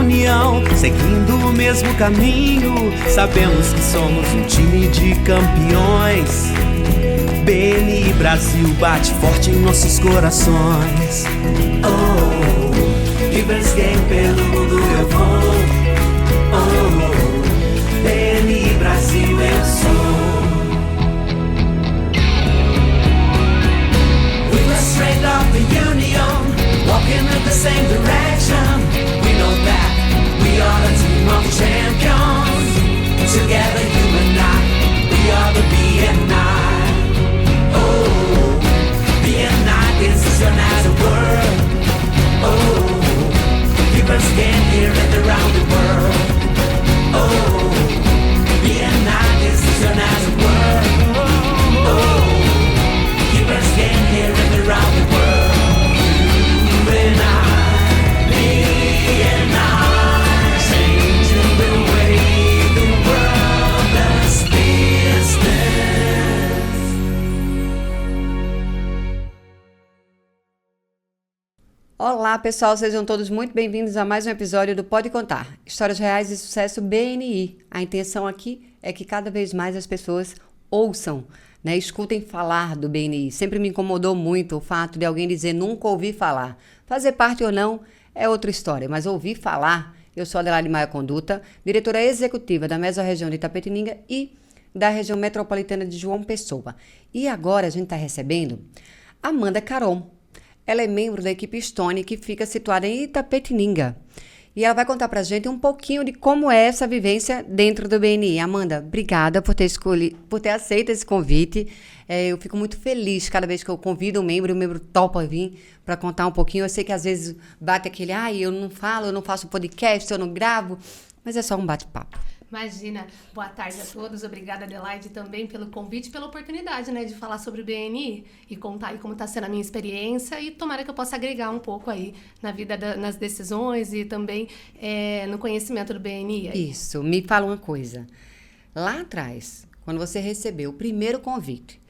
união, seguindo o mesmo caminho. Sabemos que somos um time de campeões. BNI Brasil bate forte em nossos corações. Oh, Givers Game pelo mundo eu vou. Oh, BNI Brasil eu sou. We were straight up the union, walking in the same direction. We know that we are a team of champions. Together you and I, we are the BNI. Oh, BNI, this is your nice world. Oh, people stand here and around the world. Oh, BNI, this is your nice world. Oh, people stand here and around the world. You and I, BNI, changing the way the world does business. Olá pessoal, sejam todos muito bem-vindos a mais um episódio do Pode Contar, Histórias Reais de Sucesso BNI. A intenção aqui é que cada vez mais as pessoas ouçam, né, escutem falar do BNI. Sempre me incomodou muito o fato de alguém dizer nunca ouvi falar. Fazer parte ou não é outra história, mas ouvir falar. Eu sou Adelaide Maia Conduta, diretora executiva da Mesorregião de Itapetininga e da região metropolitana de João Pessoa. E agora a gente está recebendo Amanda Caron. Ela é membro da equipe Stone, que fica situada em Itapetininga. E ela vai contar pra gente um pouquinho de como é essa vivência dentro do BNI. Amanda, obrigada por ter aceito esse convite. Eu fico muito feliz cada vez que eu convido um membro, e o membro topa vir para contar um pouquinho. Eu sei que às vezes bate aquele, eu não falo, eu não faço podcast, eu não gravo, mas é só um bate-papo. Imagina. Boa tarde a todos. Obrigada, Adelaide, também pelo convite e pela oportunidade, né, de falar sobre o BNI e contar aí como está sendo a minha experiência e tomara que eu possa agregar um pouco aí na vida, nas decisões e também no conhecimento do BNI. Aí. Isso. Me fala uma coisa. Lá atrás, quando você recebeu o primeiro convite,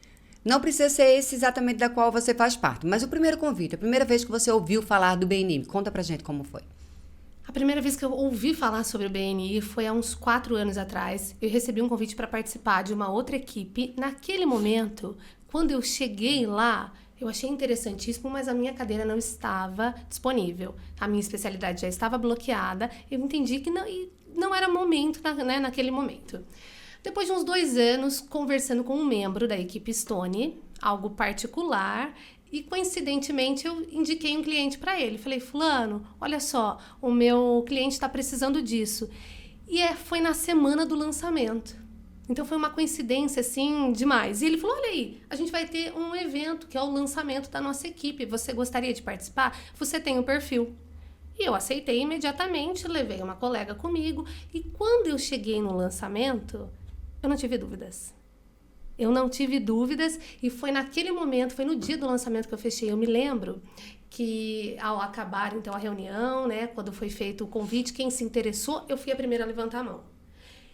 não precisa ser esse exatamente da qual você faz parte, mas o primeiro convite, a primeira vez que você ouviu falar do BNI, conta pra gente como foi. A primeira vez que eu ouvi falar sobre o BNI foi há uns 4 anos atrás. Eu recebi um convite para participar de uma outra equipe. Naquele momento, quando eu cheguei lá, eu achei interessantíssimo, mas a minha cadeira não estava disponível. A minha especialidade já estava bloqueada. Eu entendi que não era momento, né, naquele momento. Depois de uns 2 anos, conversando com um membro da equipe Stone, algo particular, e coincidentemente eu indiquei um cliente para ele. Falei, fulano, olha só, o meu cliente está precisando disso. E foi na semana do lançamento. Então foi uma coincidência assim demais. E ele falou, olha aí, a gente vai ter um evento que é o lançamento da nossa equipe. Você gostaria de participar? Você tem um perfil. E eu aceitei imediatamente, levei uma colega comigo. E quando eu cheguei no lançamento, eu não tive dúvidas. Eu não tive dúvidas e foi naquele momento, foi no dia do lançamento que eu fechei. Eu me lembro que ao acabar então a reunião, né, quando foi feito o convite, quem se interessou, eu fui a primeira a levantar a mão.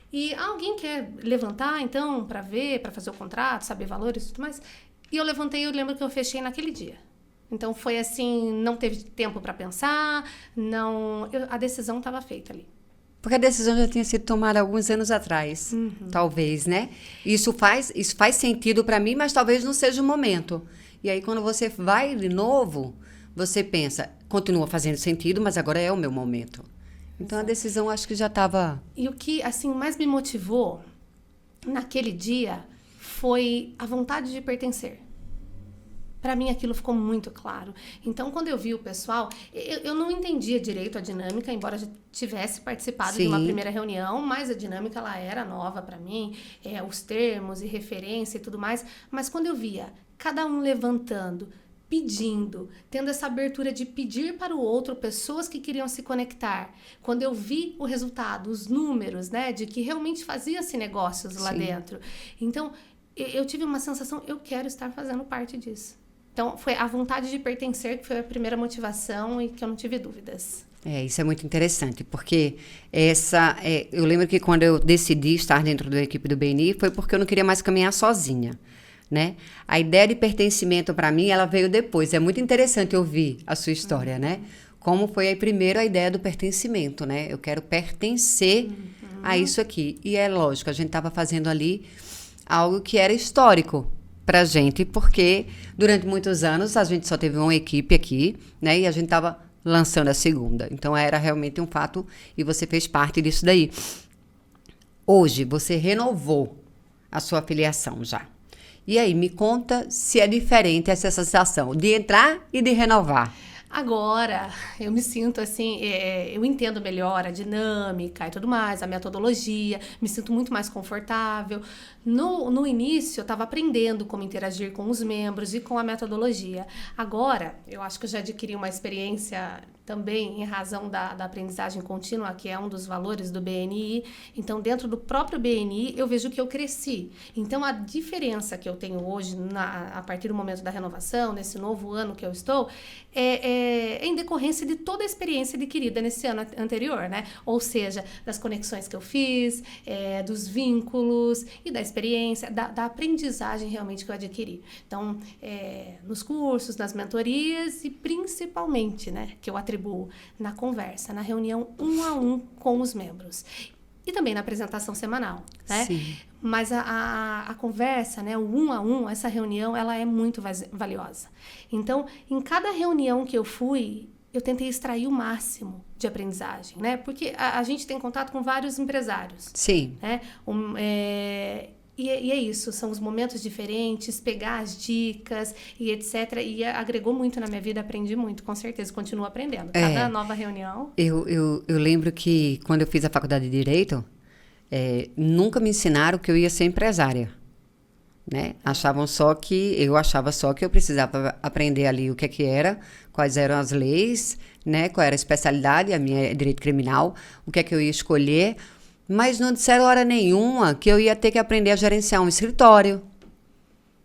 E alguém quer levantar então para ver, para fazer o contrato, saber valores e tudo mais? E eu levantei, eu lembro que eu fechei naquele dia. Então foi assim, não teve tempo para pensar, a decisão estava feita ali. Porque a decisão já tinha sido tomada alguns anos atrás, talvez, né? Isso faz sentido para mim, mas talvez não seja o momento. E aí, quando você vai de novo, você pensa, continua fazendo sentido, mas agora é o meu momento. Então, a decisão acho que já estava... E o que, assim, mais me motivou naquele dia foi a vontade de pertencer. Para mim, aquilo ficou muito claro. Então, quando eu vi o pessoal, eu não entendia direito a dinâmica, embora já tivesse participado de uma primeira reunião, mas a dinâmica ela era nova para mim, os termos e referência e tudo mais. Mas quando eu via cada um levantando, pedindo, tendo essa abertura de pedir para o outro pessoas que queriam se conectar, quando eu vi o resultado, os números, né, de que realmente fazia-se negócios lá dentro. Então, eu tive uma sensação, eu quero estar fazendo parte disso. Então, foi a vontade de pertencer que foi a primeira motivação e que eu não tive dúvidas. Isso é muito interessante, porque eu lembro que quando eu decidi estar dentro da equipe do BNI, foi porque eu não queria mais caminhar sozinha, né? A ideia de pertencimento, para mim, ela veio depois. É muito interessante ouvir a sua história, né? como foi aí primeiro a ideia do pertencimento, né? Eu quero pertencer a isso aqui. E é lógico, a gente estava fazendo ali algo que era histórico pra gente, porque durante muitos anos a gente só teve uma equipe aqui, né? E a gente estava lançando a segunda. Então era realmente um fato e você fez parte disso daí. Hoje você renovou a sua filiação já. E aí, me conta se é diferente essa sensação de entrar e de renovar. Agora, eu me sinto assim, eu entendo melhor a dinâmica e tudo mais, a metodologia, me sinto muito mais confortável. No início, eu estava aprendendo como interagir com os membros e com a metodologia. Agora, eu acho que eu já adquiri uma experiência também em razão da aprendizagem contínua, que é um dos valores do BNI. Então, dentro do próprio BNI, eu vejo que eu cresci. Então, a diferença que eu tenho hoje, a partir do momento da renovação, nesse novo ano que eu estou, é em decorrência de toda a experiência adquirida nesse ano anterior, né? Ou seja, das conexões que eu fiz, dos vínculos e da experiência, da aprendizagem realmente que eu adquiri. Então, nos cursos, nas mentorias e principalmente, né, que eu atribuo na conversa, na reunião 1 a 1 com os membros. E também na apresentação semanal, né? Sim. Mas a conversa, né, o 1 a 1, essa reunião, ela é muito valiosa. Então, em cada reunião que eu fui, eu tentei extrair o máximo de aprendizagem, né? Porque a gente tem contato com vários empresários. Sim. Né? E é isso, são os momentos diferentes, pegar as dicas e etc. E agregou muito na minha vida, aprendi muito, com certeza, continuo aprendendo. Cada nova reunião... Eu lembro que quando eu fiz a faculdade de Direito, nunca me ensinaram que eu ia ser empresária, né? Eu achava só que eu precisava aprender ali o que era, quais eram as leis, né? Qual era a especialidade, a minha é direito criminal, o que é que eu ia escolher, mas não disseram hora nenhuma que eu ia ter que aprender a gerenciar um escritório,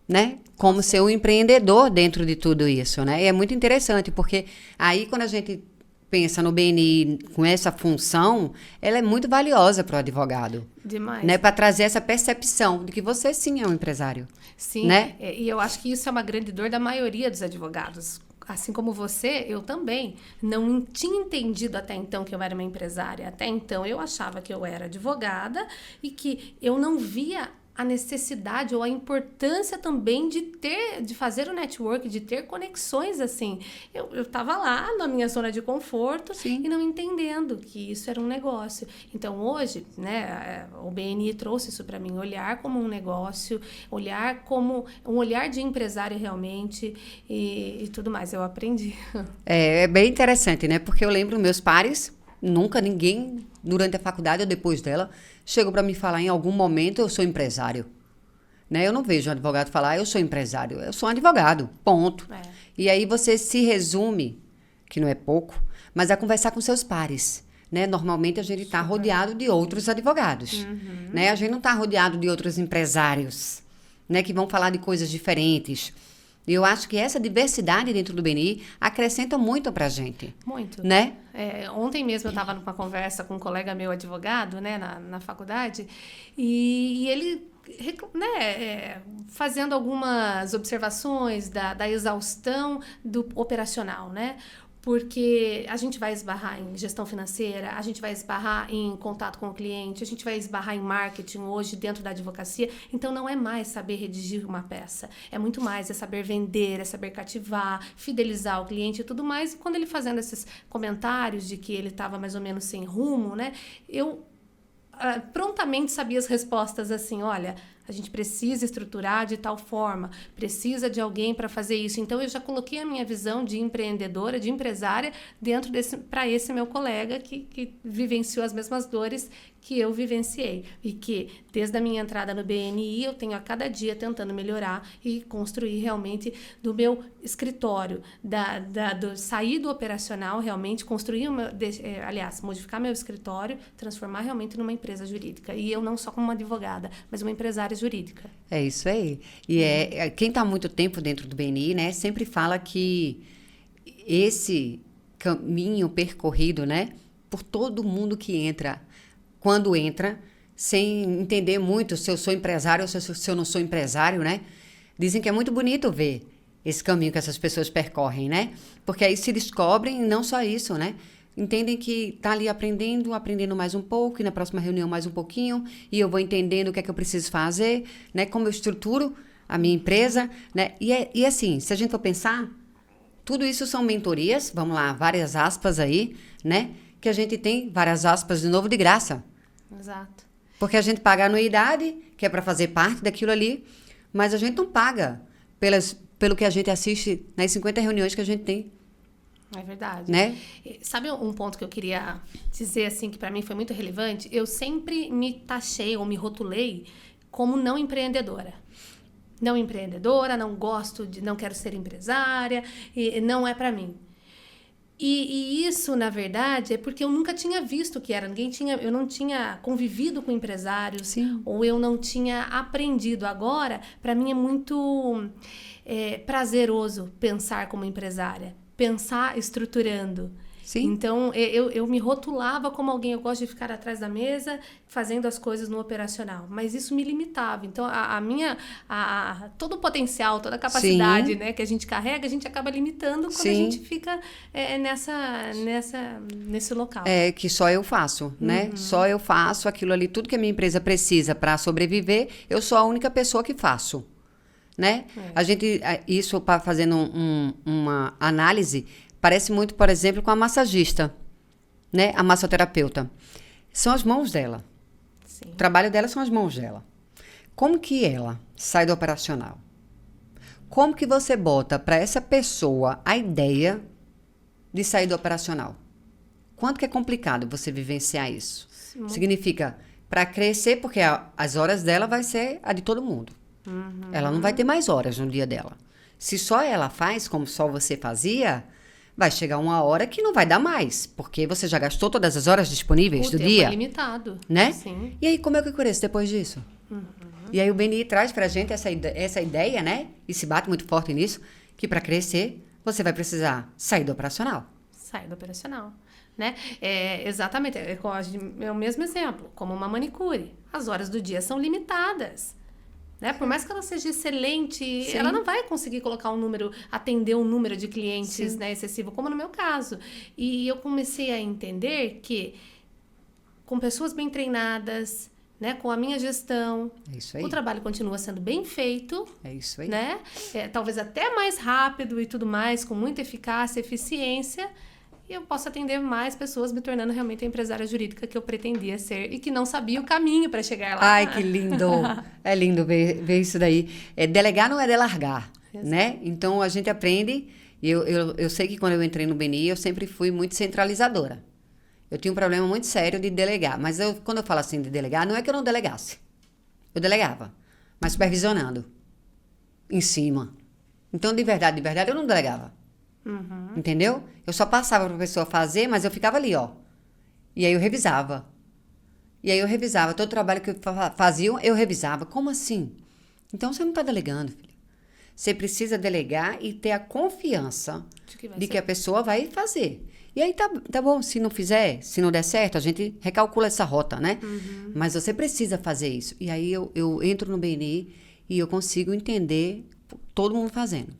né? Como ser um empreendedor dentro de tudo isso, né? E é muito interessante, porque aí quando a gente pensa no BNI com essa função, ela é muito valiosa para o advogado. Demais. Né? Para trazer essa percepção de que você sim é um empresário. Sim, né? E eu acho que isso é uma grande dor da maioria dos advogados. Assim como você, eu também não tinha entendido até então que eu era uma empresária. Até então eu achava que eu era advogada e que eu não via a necessidade ou a importância também de fazer o network, de ter conexões assim. Eu estava lá na minha zona de conforto Sim. e não entendendo que isso era um negócio. Então hoje, né, o BNI trouxe isso para mim, olhar como um negócio, olhar como um olhar de empresário realmente e tudo mais. Eu aprendi. É bem interessante, né? Porque eu lembro meus pares, nunca ninguém, durante a faculdade ou depois dela, chegou para me falar em algum momento eu sou empresário. Né? Eu não vejo um advogado falar eu sou empresário, eu sou um advogado, ponto. E aí você se resume, que não é pouco, mas a conversar com seus pares. Né? Normalmente a gente está rodeado de outros advogados. Né? A gente não está rodeado de outros empresários, né? Que vão falar de coisas diferentes. E eu acho que essa diversidade dentro do BNI acrescenta muito pra gente. Muito. Né? Ontem mesmo eu estava numa conversa com um colega meu advogado, né, na faculdade, e ele, né, fazendo algumas observações da exaustão do operacional, né? Porque a gente vai esbarrar em gestão financeira, a gente vai esbarrar em contato com o cliente, a gente vai esbarrar em marketing hoje dentro da advocacia. Então, não é mais saber redigir uma peça. É muito mais, é saber vender, é saber cativar, fidelizar o cliente e tudo mais. E quando ele fazendo esses comentários de que ele estava mais ou menos sem rumo, né? Eu prontamente sabia as respostas assim, olha... A gente precisa estruturar de tal forma, precisa de alguém para fazer isso. Então, eu já coloquei a minha visão de empreendedora, de empresária, dentro para esse meu colega que vivenciou as mesmas dores que eu vivenciei. E que, desde a minha entrada no BNI, eu tenho a cada dia tentando melhorar e construir realmente do meu escritório, sair do operacional, realmente, construir, modificar meu escritório, transformar realmente numa empresa jurídica. E eu não só como uma advogada, mas uma empresária jurídica. É isso aí. E quem está há muito tempo dentro do BNI, né, sempre fala que esse caminho percorrido, né, por todo mundo que entra, quando entra, sem entender muito se eu sou empresário ou se eu não sou empresário, né, dizem que é muito bonito ver esse caminho que essas pessoas percorrem, né? Porque aí se descobrem, e não só isso, né? Entendem que tá ali aprendendo mais um pouco, e na próxima reunião mais um pouquinho, e eu vou entendendo o que é que eu preciso fazer, né? Como eu estruturo a minha empresa, né? E assim, se a gente for pensar, tudo isso são mentorias, vamos lá, várias aspas aí, né? Que a gente tem, várias aspas de novo, de graça. Exato. Porque a gente paga a anuidade, que é para fazer parte daquilo ali, mas a gente não paga pelo que a gente assiste nas 50 reuniões que a gente tem. É verdade. Né? Sabe um ponto que eu queria dizer, assim, que para mim foi muito relevante? Eu sempre me taxei ou me rotulei como não empreendedora. Não empreendedora, não quero ser empresária, e não é para mim. E isso, na verdade, é porque eu nunca tinha visto o que era. Eu não tinha convivido com empresários. Sim. Ou eu não tinha aprendido. Agora, para mim é muito prazeroso pensar como empresária. Pensar estruturando. Sim. Então, eu me rotulava como alguém, eu gosto de ficar atrás da mesa, fazendo as coisas no operacional. Mas isso me limitava. Então, todo o potencial, toda a capacidade, né, que a gente carrega, a gente acaba limitando quando a gente fica nesse local. É que só eu faço, né? Só eu faço aquilo ali, tudo que a minha empresa precisa para sobreviver, eu sou a única pessoa que faço. Né? A gente, isso fazendo uma análise, parece muito, por exemplo, com a massagista, né? A massoterapeuta. São as mãos dela. Sim. O trabalho dela são as mãos dela. Como que ela sai do operacional? Como que você bota para essa pessoa a ideia de sair do operacional? Quanto que é complicado você vivenciar isso? Sim. Significa, para crescer, porque as horas dela vai ser a de todo mundo. Ela não vai ter mais horas no dia dela. Se só ela faz como só você fazia, vai chegar uma hora que não vai dar mais, porque você já gastou todas as horas disponíveis do dia. O tempo é limitado. Né? Sim. E aí, como é que eu cresço depois disso? E aí o BNI traz pra gente essa ideia, né? E se bate muito forte nisso, que para crescer, você vai precisar sair do operacional. Sai do operacional. Né? Exatamente. É o mesmo exemplo, como uma manicure. As horas do dia são limitadas. Né? Por mais que ela seja excelente, Sim. ela não vai conseguir atender um número de clientes, né, excessivo, como no meu caso. E eu comecei a entender que com pessoas bem treinadas, né, com a minha gestão, É isso aí. o trabalho continua sendo bem feito. É isso aí. Né? Talvez até mais rápido e tudo mais, com muita eficácia, eficiência. E eu posso atender mais pessoas, me tornando realmente a empresária jurídica que eu pretendia ser e que não sabia o caminho para chegar lá. Ai, que lindo! É lindo ver isso daí. Delegar não é delargar, né? Então, a gente aprende. Eu sei que quando eu entrei no BNI, eu sempre fui muito centralizadora. Eu tinha um problema muito sério de delegar. Mas quando eu falo assim de delegar, não é que eu não delegasse. Eu delegava, mas supervisionando. Em cima. Então, de verdade, eu não delegava. Entendeu? Eu só passava para a pessoa fazer, mas eu ficava ali, ó. E aí eu revisava. Todo o trabalho que faziam, eu revisava. Como assim? Então, você não está delegando, filho. Você precisa delegar e ter a confiança de que a pessoa vai fazer. E aí tá bom, se não fizer, se não der certo, a gente recalcula essa rota, né? Mas você precisa fazer isso. E aí eu entro no BNI e eu consigo entender todo mundo fazendo.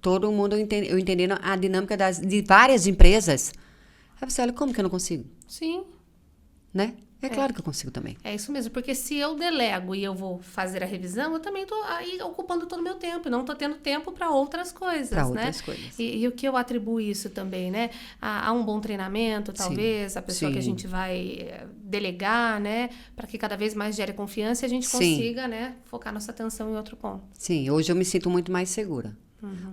Todo mundo eu entendendo a dinâmica de várias empresas. Aí você olha, como que eu não consigo? Sim. Né? É claro que eu consigo também. É isso mesmo, porque se eu delego e eu vou fazer a revisão, eu também estou aí ocupando todo o meu tempo, e não estou tendo tempo para outras coisas, Pra né? outras coisas. E o que eu atribuo isso também, né? A um bom treinamento, talvez, a pessoa que a gente vai delegar, né? Para que cada vez mais gere confiança e a gente consiga, né? Focar nossa atenção em outro ponto. Sim, hoje eu me sinto muito mais segura.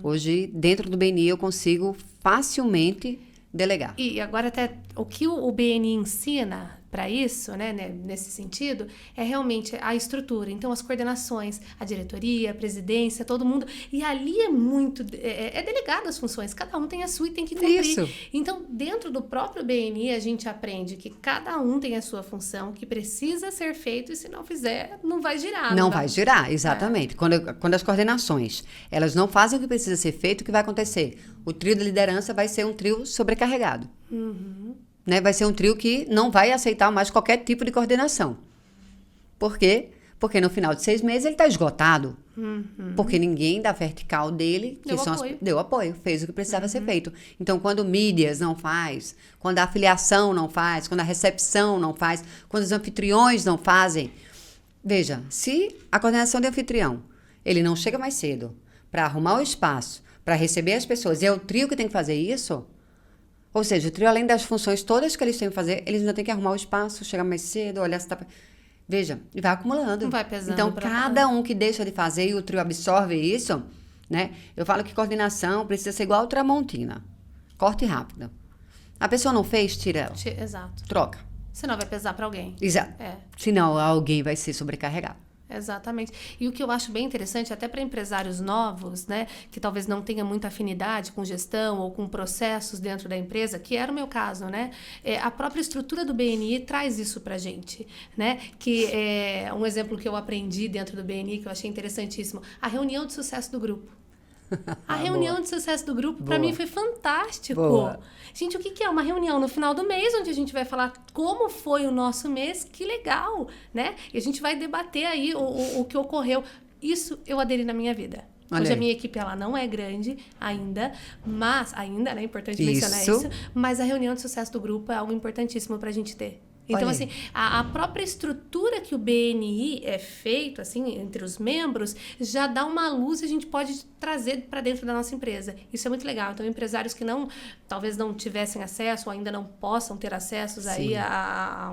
Hoje, dentro do BNI, eu consigo facilmente delegar. E agora até o que o BNI ensina para isso, né, nesse sentido, é realmente a estrutura. Então, as coordenações, a diretoria, a presidência, todo mundo. E ali é muito... É delegado as funções. Cada um tem a sua e tem que cumprir. Isso. Então, dentro do próprio BNI, a gente aprende que cada um tem a sua função, que precisa ser feito, e se não fizer, não vai girar. Não vai girar, exatamente. Quando as coordenações, elas não fazem o que precisa ser feito, o que vai acontecer? O trio de liderança vai ser um trio sobrecarregado. Né? Vai ser um trio que não vai aceitar mais qualquer tipo de coordenação. Por quê? Porque no final de 6 meses ele está esgotado. Porque ninguém da vertical dele deu apoio, fez o que precisava ser feito. Então, quando o mídias não faz, quando a afiliação não faz, quando a recepção não faz, quando os anfitriões não fazem. Veja, se a coordenação de anfitrião, ele não chega mais cedo para arrumar o espaço, para receber as pessoas, e é o trio que tem que fazer isso. Ou seja, o trio, além das funções todas que eles têm que fazer, eles ainda têm que arrumar o espaço, chegar mais cedo, olhar se tá... Veja, e vai acumulando. Vai pesando. Então, cada um que deixa de fazer e o trio absorve isso, né? Eu falo que coordenação precisa ser igual a Tramontina. Corte rápido. A pessoa não fez, tira ela. Exato. Troca. Senão vai pesar para alguém. Exato. É. Senão, alguém vai ser sobrecarregado. Exatamente. E o que eu acho bem interessante, até para empresários novos, né, que talvez não tenham muita afinidade com gestão ou com processos dentro da empresa, que era o meu caso, né, a própria estrutura do BNI traz isso para a gente, né, que é um exemplo que eu aprendi dentro do BNI, que eu achei interessantíssimo, a reunião de sucesso do grupo. A reunião de sucesso do grupo, para mim, foi fantástico. Boa. Gente, o que é? Uma reunião no final do mês, onde a gente vai falar como foi o nosso mês, que legal, né? E a gente vai debater aí o que ocorreu. Isso eu aderi na minha vida. Olha Hoje a aí. minha equipe, ela não é grande ainda, mas... Ainda, né? É importante mencionar Isso. isso. Mas a reunião de sucesso do grupo é algo importantíssimo pra gente ter. Então, Olha assim, aí. a própria estrutura que o BNI é feito, assim, entre os membros, já dá uma luz e a gente pode trazer para dentro da nossa empresa. Isso é muito legal. Então, empresários que talvez não tivessem acesso ou ainda não possam ter acessos aí a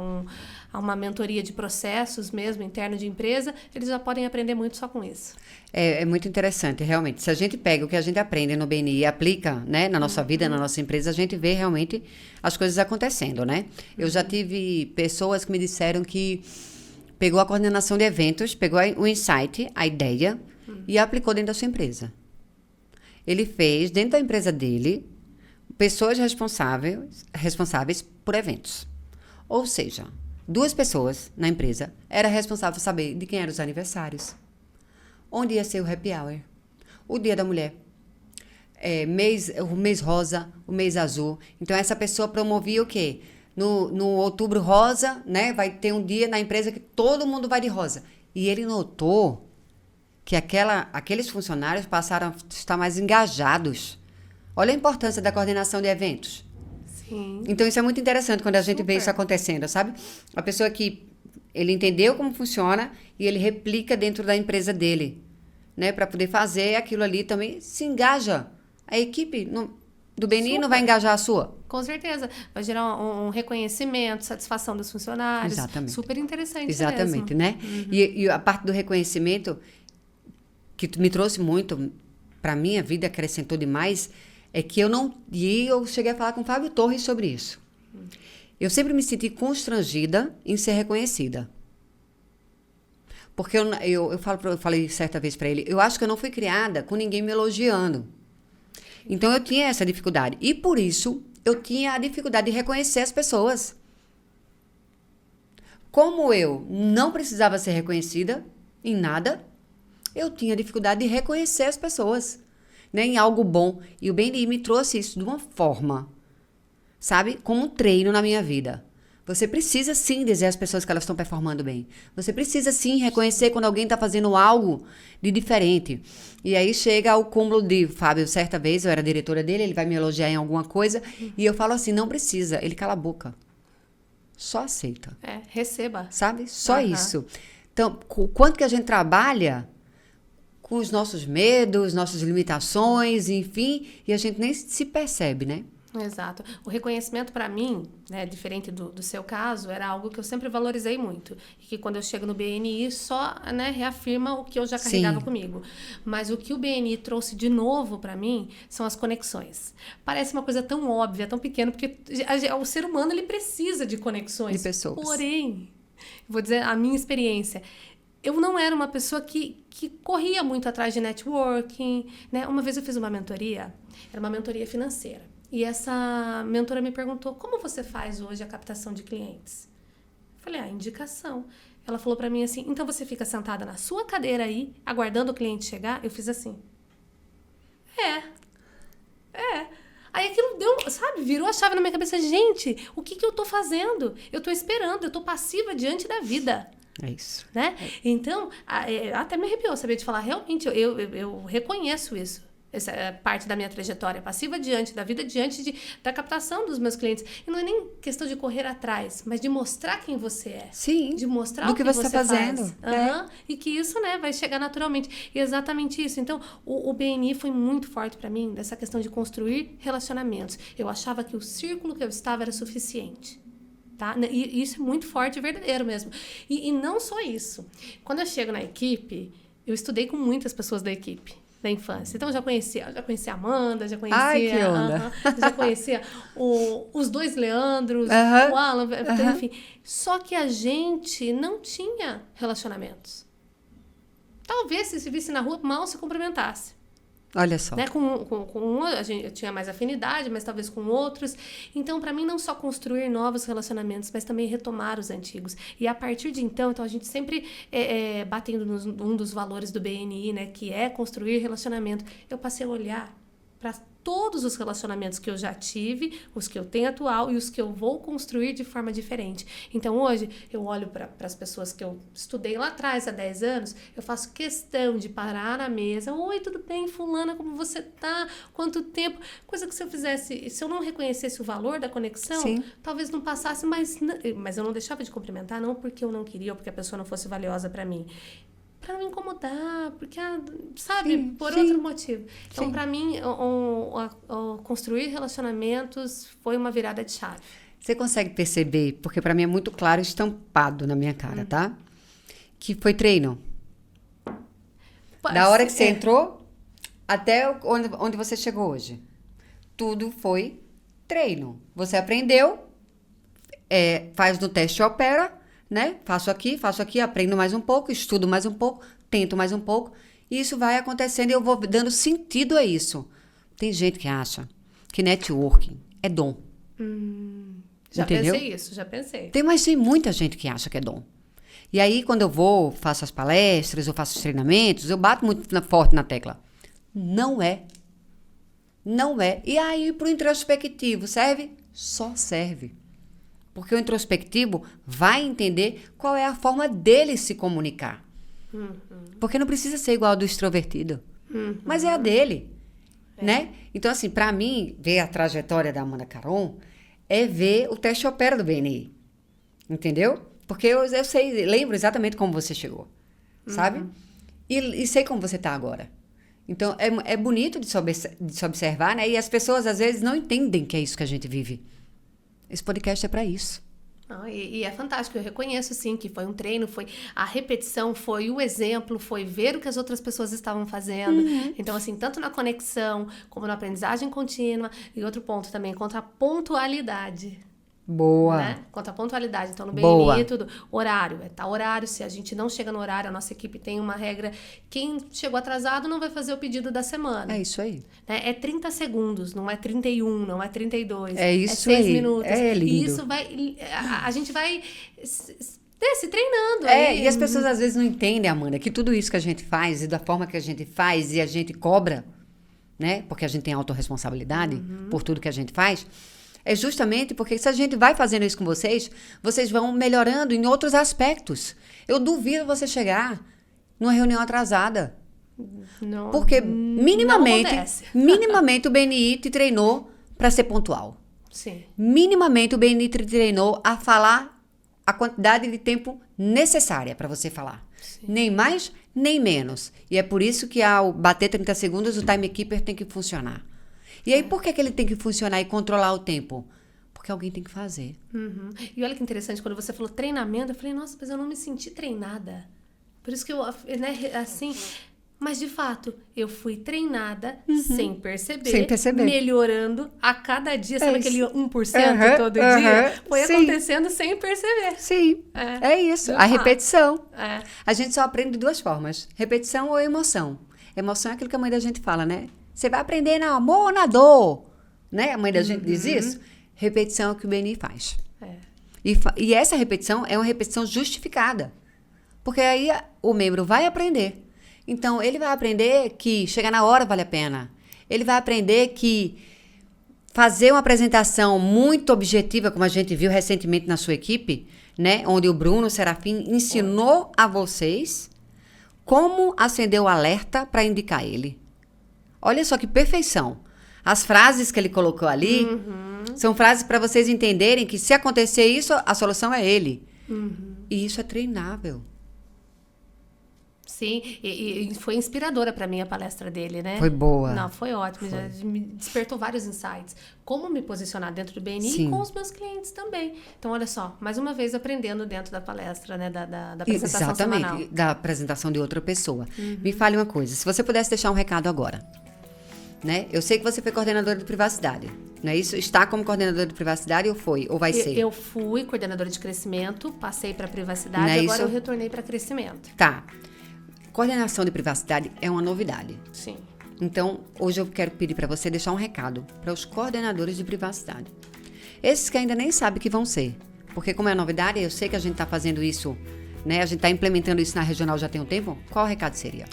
uma mentoria de processos mesmo, interno de empresa, eles já podem aprender muito só com isso. É muito interessante, realmente. Se a gente pega o que a gente aprende no BNI e aplica, né, na nossa vida, na nossa empresa, a gente vê realmente as coisas acontecendo, né? Eu já tive pessoas que me disseram que pegou a coordenação de eventos, pegou o insight, a ideia, e aplicou dentro da sua empresa. Ele fez, dentro da empresa dele, pessoas responsáveis por eventos. Ou seja, 2 pessoas na empresa eram responsáveis por saber de quem eram os aniversários, onde ia ser o happy hour, o dia da mulher, o mês rosa, o mês azul. Então, essa pessoa promovia o quê? No outubro rosa, né? Vai ter um dia na empresa que todo mundo vai de rosa. E ele notou que aqueles funcionários passaram a estar mais engajados. Olha a importância da coordenação de eventos. Sim. Então, isso é muito interessante quando a gente vê isso acontecendo, sabe? A pessoa que ele entendeu como funciona e ele replica dentro da empresa dele, né? Para poder fazer aquilo ali também, se engaja. A equipe do BNI não vai engajar a sua. Com certeza. Vai gerar um reconhecimento, satisfação dos funcionários. Exatamente. Super interessante Exatamente, mesmo. né? E a parte do reconhecimento que me trouxe muito para minha vida, acrescentou demais, é que eu cheguei a falar com o Fábio Torres sobre isso. Eu sempre me senti constrangida em ser reconhecida. Porque eu falei certa vez para ele, eu acho que eu não fui criada com ninguém me elogiando. Então, eu tinha essa dificuldade. E, por isso, eu tinha a dificuldade de reconhecer as pessoas. Como eu não precisava ser reconhecida em nada, eu tinha dificuldade de reconhecer as pessoas, né, em algo bom. E o BNI me trouxe isso de uma forma, sabe? Como um treino na minha vida. Você precisa, sim, dizer às pessoas que elas estão performando bem. Você precisa, sim, reconhecer quando alguém está fazendo algo de diferente. E aí chega ao cúmulo de Fábio, certa vez, eu era diretora dele, ele vai me elogiar em alguma coisa, e eu falo assim, não precisa. Ele cala a boca. Só aceita. Receba. Sabe? Só isso. Então, o quanto que a gente trabalha com os nossos medos, nossas limitações, enfim, e a gente nem se percebe, né? Exato. O reconhecimento, para mim, né, diferente do seu caso, era algo que eu sempre valorizei muito. E que quando eu chego no BNI, só, né, reafirma o que eu já carregava comigo. Mas o que o BNI trouxe de novo para mim são as conexões. Parece uma coisa tão óbvia, tão pequena, porque o ser humano ele precisa de conexões. De pessoas. Porém, vou dizer a minha experiência, eu não era uma pessoa que corria muito atrás de networking, né? Uma vez eu fiz uma mentoria, era uma mentoria financeira. E essa mentora me perguntou, como você faz hoje a captação de clientes? Eu falei, indicação. Ela falou pra mim assim, então você fica sentada na sua cadeira aí, aguardando o cliente chegar? Eu fiz assim. Aí aquilo deu, sabe, virou a chave na minha cabeça. Gente, o que eu tô fazendo? Eu tô esperando, eu tô passiva diante da vida. É isso. Né? Então, até me arrepiou saber de falar, realmente, eu reconheço isso. Essa é parte da minha trajetória passiva diante da vida, da captação dos meus clientes. E não é nem questão de correr atrás, mas de mostrar quem você é. Sim. De mostrar do o que você está faz. fazendo. E que isso, né, vai chegar naturalmente. E exatamente isso. Então, o BNI foi muito forte para mim, dessa questão de construir relacionamentos. Eu achava que o círculo que eu estava era suficiente. Tá? E isso é muito forte e verdadeiro mesmo. E não só isso. Quando eu chego na equipe, eu estudei com muitas pessoas da equipe. Da infância. Então, eu já conhecia a Amanda, já conhecia... Ai, que onda! Já conhecia os dois Leandros, o Alan, enfim. Só que a gente não tinha relacionamentos. Talvez, se visse na rua, mal se cumprimentasse. Olha só. Né? Com um, eu tinha mais afinidade, mas talvez com outros. Então, para mim, não só construir novos relacionamentos, mas também retomar os antigos. E a partir de então a gente sempre batendo num dos valores do BNI, né, que é construir relacionamento, eu passei a olhar para todos os relacionamentos que eu já tive, os que eu tenho atual e os que eu vou construir de forma diferente. Então, hoje, eu olho para as pessoas que eu estudei lá atrás, há 10 anos, eu faço questão de parar na mesa. Oi, tudo bem, fulana, como você tá? Quanto tempo? Coisa que se eu não reconhecesse o valor da conexão, Sim. talvez não passasse, mas eu não deixava de cumprimentar, não porque eu não queria ou porque a pessoa não fosse valiosa para mim. Para não incomodar, porque, sabe, Sim, por sim. outro motivo. Então, Sim. para mim, construir relacionamentos foi uma virada de chave. Você consegue perceber, porque para mim é muito claro, estampado na minha cara, tá? Que foi treino. Da hora que você entrou até onde você chegou hoje. Tudo foi treino. Você aprendeu, faz no teste opera, né? Faço aqui, aprendo mais um pouco, estudo mais um pouco, tento mais um pouco. E isso vai acontecendo e eu vou dando sentido a isso. Tem gente que acha que networking é dom. Já Entendeu? pensei isso, já pensei. Mas tem muita gente que acha que é dom. E aí, quando eu faço as palestras, eu faço os treinamentos, eu bato muito forte na tecla. Não é. Não é. E aí, pro introspectivo, serve? Só serve. Porque o introspectivo vai entender qual é a forma dele se comunicar. Porque não precisa ser igual ao do extrovertido. Mas é a dele. Né? Então, assim, para mim, ver a trajetória da Amanda Caron é ver o teste opera do BNI. Entendeu? Porque eu lembro exatamente como você chegou. Sabe? E sei como você está agora. Então, é bonito de se observar, né? E as pessoas, às vezes, não entendem que é isso que a gente vive. Esse podcast é para isso. E é fantástico, eu reconheço sim que foi um treino, foi a repetição, foi o exemplo, foi ver o que as outras pessoas estavam fazendo. Então, assim, tanto na conexão, como na aprendizagem contínua, e outro ponto também, contra a pontualidade. Boa. Né? Quanto à pontualidade. Então, no Boa. BNI, tudo. Horário. Horário. Se a gente não chega no horário, a nossa equipe tem uma regra. Quem chegou atrasado não vai fazer o pedido da semana. É isso aí. Né? É 30 segundos, não é 31, não é 32. É isso 6 aí. minutos. É lindo. E isso vai... A gente vai se treinando. E as pessoas às vezes não entendem, Amanda, que tudo isso que a gente faz e da forma que a gente faz e a gente cobra, né? Porque a gente tem autorresponsabilidade por tudo que a gente faz. É justamente porque se a gente vai fazendo isso com vocês, vocês vão melhorando em outros aspectos. Eu duvido você chegar numa reunião atrasada. Não, Porque não minimamente o BNI te treinou para ser pontual. Sim. Minimamente o BNI te treinou a falar a quantidade de tempo necessária para você falar. Sim. Nem mais, nem menos. E é por isso que ao bater 30 segundos, o timekeeper tem que funcionar. E aí, por que ele tem que funcionar e controlar o tempo? Porque alguém tem que fazer. E olha que interessante, quando você falou treinamento, eu falei, nossa, mas eu não me senti treinada. Por isso que eu, né, assim... Mas, de fato, eu fui treinada sem perceber, melhorando a cada dia. Sabe aquele 1% todo dia? Foi acontecendo sem perceber. Sim, é isso. A repetição. A gente só aprende de duas formas. Repetição ou emoção. Emoção é aquilo que a mãe da gente fala, né? Você vai aprender no amor ou na dor. Né? A mãe da gente diz isso. Repetição é o que o BNI faz. E essa repetição é uma repetição justificada. Porque aí o membro vai aprender. Então, ele vai aprender que chegar na hora vale a pena. Ele vai aprender que fazer uma apresentação muito objetiva, como a gente viu recentemente na sua equipe, né? Onde o Bruno Serafim ensinou a vocês como acender o alerta para indicar ele. Olha só que perfeição. As frases que ele colocou ali são frases para vocês entenderem que se acontecer isso, a solução é ele. E isso é treinável. Sim, e foi inspiradora para mim a palestra dele, né? Foi boa. Não, foi ótimo. Já me despertou vários insights. Como me posicionar dentro do BNI Sim. e com os meus clientes também. Então, olha só, mais uma vez aprendendo dentro da palestra, né? Da apresentação semanal. Exatamente, da apresentação de outra pessoa. Me fale uma coisa, se você pudesse deixar um recado agora, né? Eu sei que você foi coordenadora de privacidade, não é isso? Está como coordenadora de privacidade ou foi? Ou vai ser? Eu fui coordenadora de crescimento, passei para privacidade, Não é agora isso? eu retornei para crescimento. Tá. Coordenação de privacidade é uma novidade. Sim. Então, hoje eu quero pedir para você deixar um recado para os coordenadores de privacidade. Esses que ainda nem sabem que vão ser. Porque como é novidade, eu sei que a gente está fazendo isso, né? A gente está implementando isso na regional já tem um tempo. Qual o recado seria?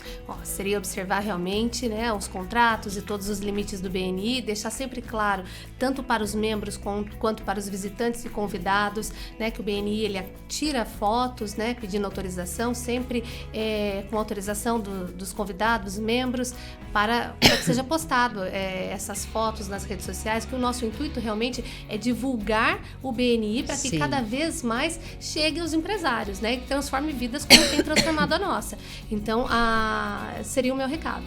Seria observar realmente, né, os contratos e todos os limites do BNI, deixar sempre claro, tanto para os membros quanto para os visitantes e convidados, né, que o BNI ele tira fotos, né, pedindo autorização, sempre com autorização dos convidados, membros, para que seja postado essas fotos nas redes sociais, que o nosso intuito realmente é divulgar o BNI para que Sim. cada vez mais cheguem os empresários, né, e transforme vidas como tem transformado a nossa. Então, seria o meu recado.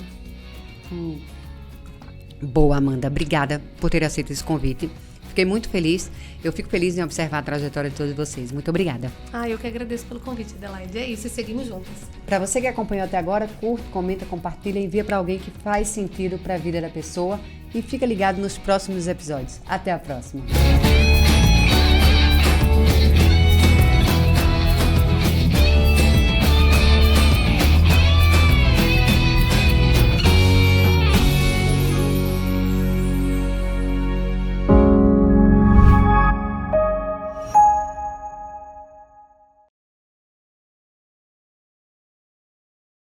Boa, Amanda. Obrigada por ter aceito esse convite. Fiquei muito feliz. Eu fico feliz em observar a trajetória de todos vocês. Muito obrigada. Eu que agradeço pelo convite, Adelaide. É isso, e seguimos juntas. Para você que acompanhou até agora, curte, comenta, compartilha, envia para alguém que faz sentido para a vida da pessoa e fica ligado nos próximos episódios. Até a próxima.